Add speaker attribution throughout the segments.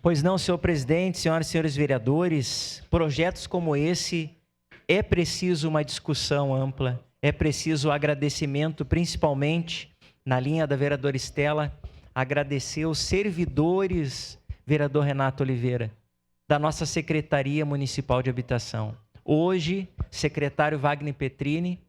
Speaker 1: Pois não, senhor presidente, senhoras e senhores vereadores, projetos como esse é preciso uma discussão ampla, é preciso agradecimento, principalmente na linha da vereadora Estela, agradecer os servidores, vereador Renato Oliveira, da nossa Secretaria Municipal de Habitação. Hoje, secretário Wagner Petrini,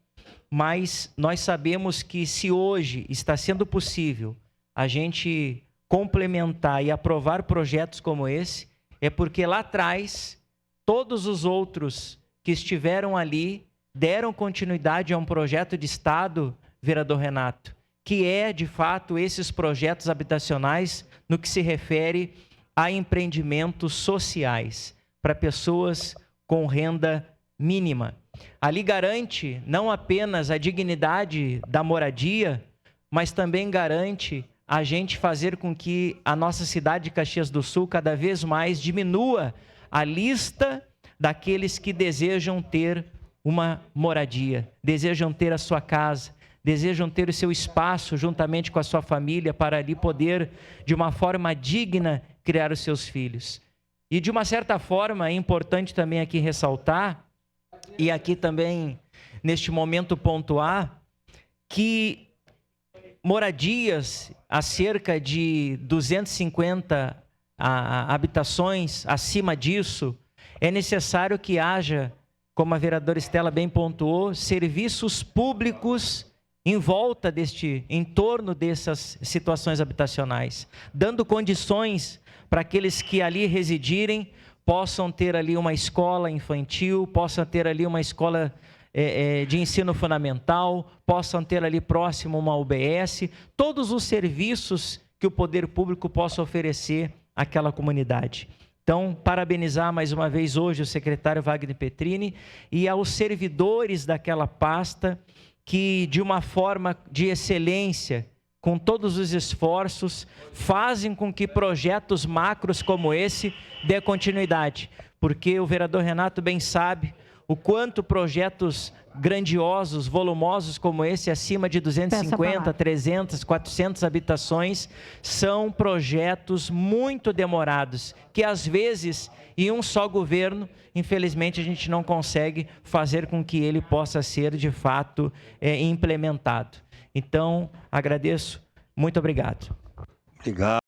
Speaker 1: mas nós sabemos que se hoje está sendo possível a gente complementar e aprovar projetos como esse, é porque lá atrás, todos os outros que estiveram ali deram continuidade a um projeto de Estado, vereador Renato, que é, de fato, esses projetos habitacionais no que se refere a empreendimentos sociais para pessoas com renda mínima. Ali garante não apenas a dignidade da moradia, mas também garante a gente fazer com que a nossa cidade de Caxias do Sul cada vez mais diminua a lista daqueles que desejam ter uma moradia, desejam ter a sua casa, desejam ter o seu espaço juntamente com a sua família para ali poder, de uma forma digna, criar os seus filhos. E de uma certa forma é importante também aqui ressaltar, e aqui também neste momento pontuar, que moradias a cerca de 250 habitações, acima disso, é necessário que haja, como a vereadora Estela bem pontuou, serviços públicos em torno dessas situações habitacionais, dando condições para aqueles que ali residirem, possam ter ali uma escola infantil, possam ter ali uma escola de ensino fundamental, possam ter ali próximo uma UBS, todos os serviços que o poder público possa oferecer àquela comunidade. Então, parabenizar mais uma vez hoje o secretário Wagner Petrini e aos servidores daquela pasta que, de uma forma de excelência, com todos os esforços, fazem com que projetos macros como esse dê continuidade. Porque o vereador Renato bem sabe o quanto projetos grandiosos, volumosos como esse, acima de 250, 300, 400 habitações, são projetos muito demorados, que às vezes, em um só governo, infelizmente a gente não consegue fazer com que ele possa ser, de fato, implementado. Então, agradeço. Muito obrigado.
Speaker 2: Obrigado.